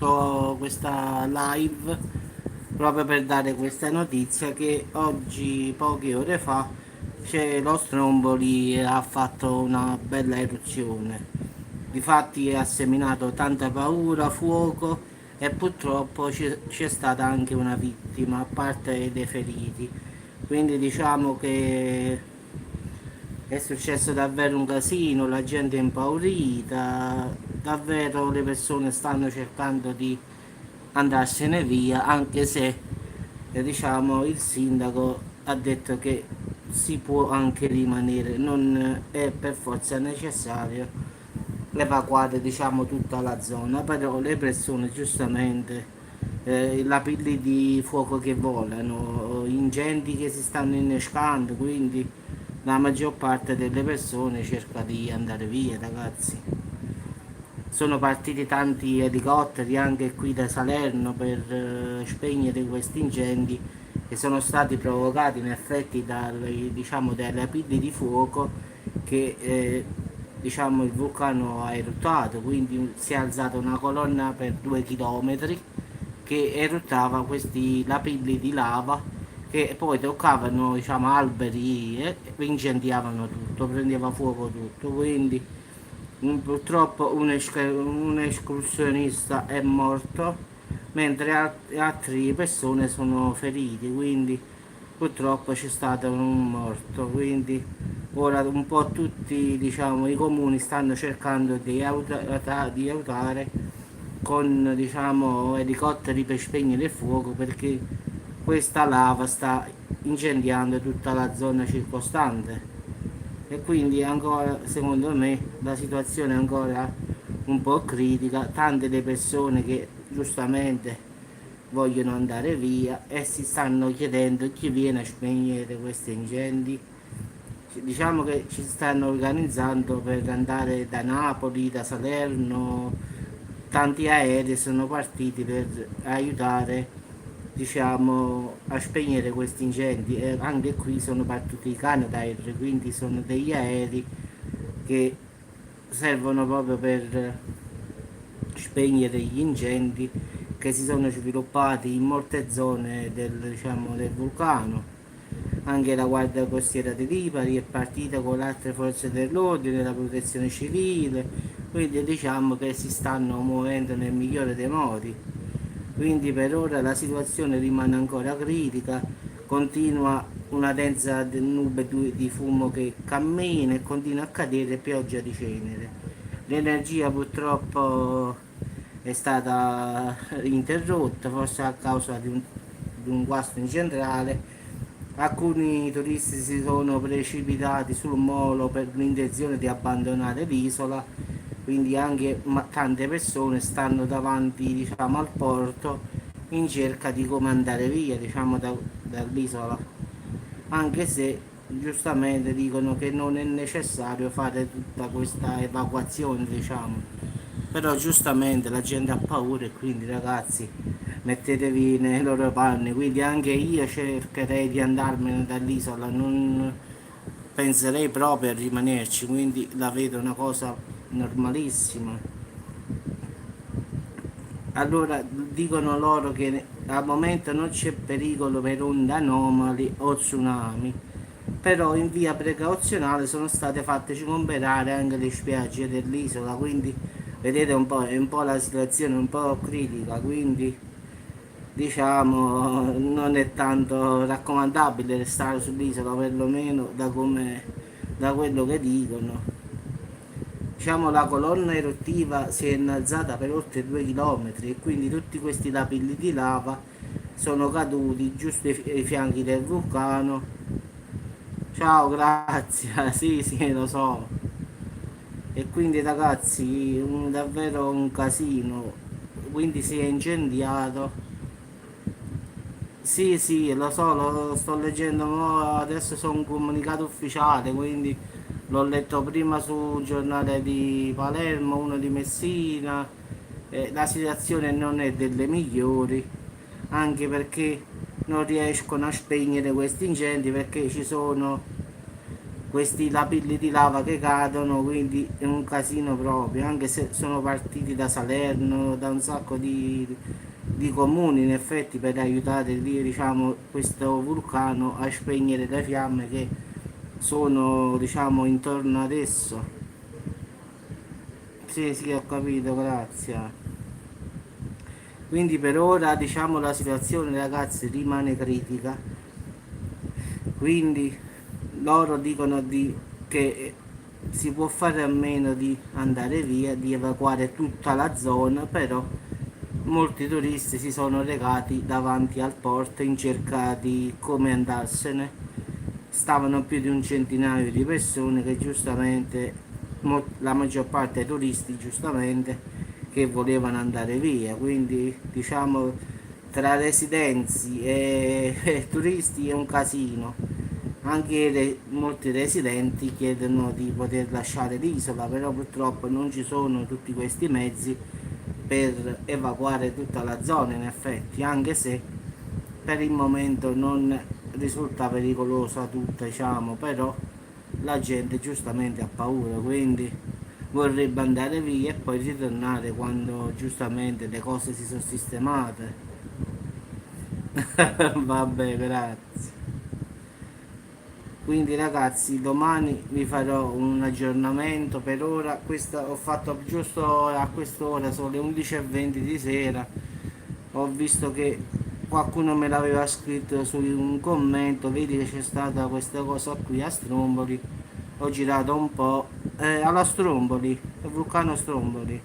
fatto questa live proprio per dare questa notizia che oggi, poche ore fa, lo Stromboli ha fatto una bella eruzione. Difatti ha seminato tanta paura, fuoco e purtroppo c'è stata anche una vittima, a parte dei feriti. Quindi diciamo che è successo davvero un casino, la gente è impaurita, davvero le persone stanno cercando di andarsene via, anche se diciamo il sindaco ha detto che si può anche rimanere, non è per forza necessario evacuare diciamo tutta la zona, però le persone giustamente lapilli di fuoco che volano, incendi che si stanno innescando, quindi la maggior parte delle persone cerca di andare via, ragazzi. Sono partiti tanti elicotteri anche qui da Salerno per spegnere questi incendi che sono stati provocati in effetti diciamo, dalle lapilli di fuoco che diciamo, il vulcano ha eruttato, quindi si è alzata una colonna per 2 chilometri che eruttava questi lapilli di lava che poi toccavano diciamo, alberi e incendiavano tutto, prendeva fuoco tutto. Quindi purtroppo un escursionista è morto, mentre altre persone sono ferite, quindi purtroppo c'è stato un morto. Quindi ora un po' tutti diciamo, i comuni stanno cercando di aiutare con diciamo, elicotteri per spegnere il fuoco perché questa lava sta incendiando tutta la zona circostante e quindi ancora secondo me la situazione è ancora un po' critica, tante le persone che giustamente vogliono andare via e si stanno chiedendo chi viene a spegnere questi incendi. Diciamo che ci stanno organizzando per andare da Napoli, da Salerno, tanti aerei sono partiti per aiutare diciamo, a spegnere questi incendi e anche qui sono partiti i Canadair, quindi sono degli aerei che servono proprio per spegnere gli incendi che si sono sviluppati in molte zone diciamo, del vulcano. Anche la Guardia Costiera di Lipari è partita con le altre forze dell'ordine, la protezione civile, quindi diciamo che si stanno muovendo nel migliore dei modi. Quindi per ora la situazione rimane ancora critica, continua una densa nube di fumo che cammina e continua a cadere pioggia di cenere. L'energia purtroppo è stata interrotta, forse a causa di un guasto in centrale. Alcuni turisti si sono precipitati sul molo per l'intenzione di abbandonare l'isola, quindi anche tante persone stanno davanti diciamo, al porto in cerca di come andare via diciamo, dall'isola, anche se giustamente dicono che non è necessario fare tutta questa evacuazione diciamo. Però giustamente la gente ha paura e quindi ragazzi mettetevi nei loro panni, quindi anche io cercherei di andarmene dall'isola, non penserei proprio a rimanerci, quindi la vedo una cosa normalissima. Allora dicono loro che al momento non c'è pericolo per onde anomali o tsunami, però in via precauzionale sono state fatte sgomberare anche le spiagge dell'isola, quindi vedete un po', è un po' la situazione un po' critica, quindi diciamo non è tanto raccomandabile restare sull'isola, perlomeno da quello che dicono. Diciamo la colonna eruttiva si è innalzata per oltre 2 chilometri e quindi tutti questi lapilli di lava sono caduti giusto ai fianchi del vulcano. Ciao, grazie, sì, sì, lo so. E quindi ragazzi, davvero un casino. Quindi si è incendiato. Sì, sì, lo so, lo sto leggendo, adesso sono un comunicato ufficiale, quindi l'ho letto prima sul giornale di Palermo, uno di Messina. La situazione non è delle migliori, anche perché non riescono a spegnere questi incendi perché ci sono questi lapilli di lava che cadono, quindi è un casino proprio, anche se sono partiti da Salerno, da un sacco di comuni in effetti per aiutare lì, diciamo, questo vulcano a spegnere le fiamme che sono, diciamo, intorno ad esso. Sì, sì, ho capito, grazie. Quindi per ora, diciamo, la situazione ragazzi rimane critica, quindi loro dicono che si può fare a meno di andare via, di evacuare tutta la zona, però molti turisti si sono recati davanti al porto in cerca di come andarsene. Stavano più di un centinaio di persone che giustamente, la maggior parte dei turisti giustamente, che volevano andare via, quindi diciamo tra residenti e turisti è un casino. Anche molti residenti chiedono di poter lasciare l'isola, però purtroppo non ci sono tutti questi mezzi per evacuare tutta la zona in effetti, anche se per il momento non risulta pericolosa tutta, diciamo, però la gente giustamente ha paura, quindi vorrebbe andare via e poi ritornare quando giustamente le cose si sono sistemate. Vabbè, grazie. Quindi ragazzi, domani vi farò un aggiornamento. Per ora questa ho fatto giusto a quest'ora, sono le 11:20 di sera. Ho visto che qualcuno me l'aveva scritto su un commento, vedi che c'è stata questa cosa qui a Stromboli. Ho girato un po', alla Stromboli, il vulcano Stromboli.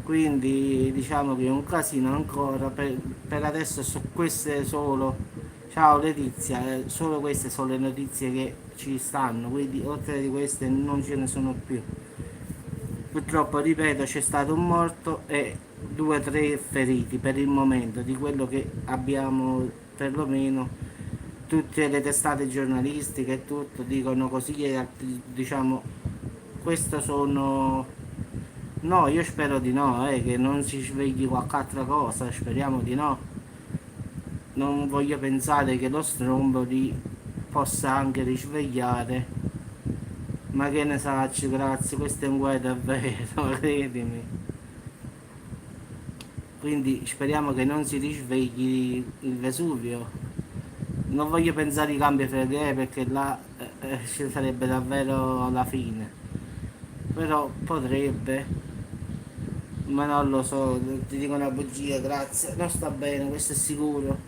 Quindi diciamo che è un casino ancora, per adesso su queste solo, ciao Letizia, solo queste sono le notizie che ci stanno, quindi oltre di queste non ce ne sono più. Purtroppo ripeto c'è stato un morto e due o tre feriti per il momento, di quello che abbiamo perlomeno tutte le testate giornalistiche e tutto dicono così, e diciamo questo sono. No, io spero di no, che non si svegli qualche altra cosa, speriamo di no. Non voglio pensare che lo Stromboli possa anche risvegliare, ma che ne sacci, grazie, questo è un guai davvero, credimi. Quindi speriamo che non si risvegli il Vesuvio. Non voglio pensare ai cambi freddi perché là ci sarebbe davvero la fine. Però potrebbe, ma non lo so, ti dico una bugia, grazie. Non sta bene, questo è sicuro.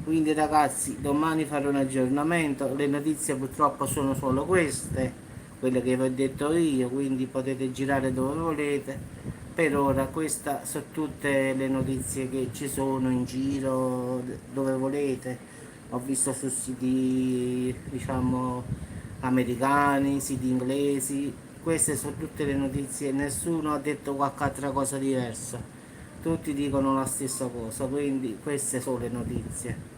Quindi ragazzi, domani farò un aggiornamento, le notizie purtroppo sono solo queste, quelle che vi ho detto io, quindi potete girare dove volete. Per ora queste sono tutte le notizie che ci sono in giro, dove volete. Ho visto su siti, diciamo, americani, siti inglesi, queste sono tutte le notizie, nessuno ha detto qualche altra cosa diversa, tutti dicono la stessa cosa, quindi queste sono le notizie.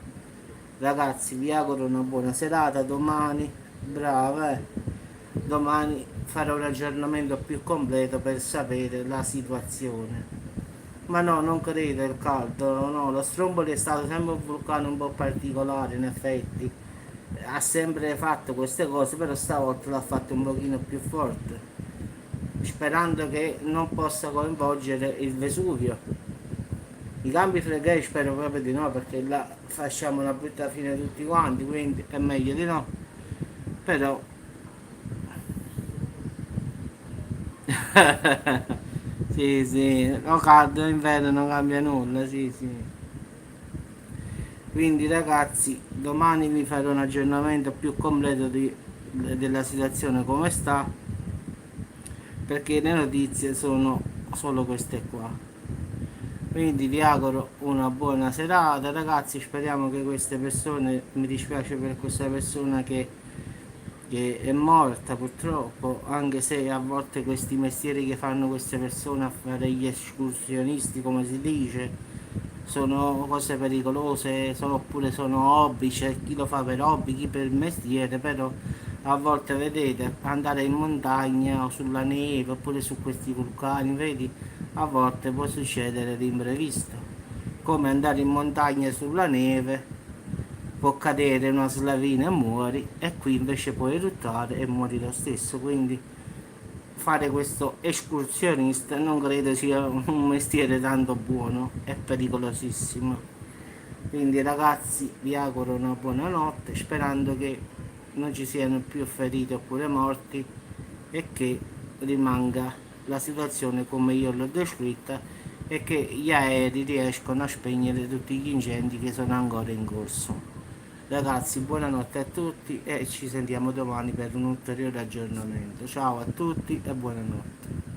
Ragazzi, vi auguro una buona serata, domani, brava, domani farò un aggiornamento più completo per sapere la situazione. Ma no, non credo il caldo, no, lo Stromboli è stato sempre un vulcano un po' particolare in effetti, ha sempre fatto queste cose, però stavolta l'ha fatto un pochino più forte, sperando che non possa coinvolgere il Vesuvio. I cambi flegrei spero proprio di no, perché là facciamo una brutta fine tutti quanti, quindi è meglio di no. Però sì, sì, no, caldo, inverno non cambia nulla, sì, sì. Quindi ragazzi, domani vi farò un aggiornamento più completo della situazione come sta, perché le notizie sono solo queste qua. Quindi vi auguro una buona serata ragazzi, speriamo che queste persone, mi dispiace per questa persona che è morta purtroppo, anche se a volte questi mestieri che fanno queste persone a fare gli escursionisti come si dice, sono cose pericolose, oppure sono hobby, c'è chi lo fa per hobby, chi per mestiere, però a volte vedete andare in montagna o sulla neve oppure su questi vulcani, vedi, a volte può succedere l'imprevisto, come andare in montagna sulla neve può cadere una slavina e muori, e qui invece puoi eruttare e muori lo stesso. Quindi fare questo escursionista non credo sia un mestiere tanto buono, è pericolosissimo. Quindi ragazzi, vi auguro una buona notte, sperando che non ci siano più feriti oppure morti, e che rimanga la situazione come io l'ho descritta, e che gli aerei riescono a spegnere tutti gli incendi che sono ancora in corso. Ragazzi, buonanotte a tutti e ci sentiamo domani per un ulteriore aggiornamento. Ciao a tutti e buonanotte.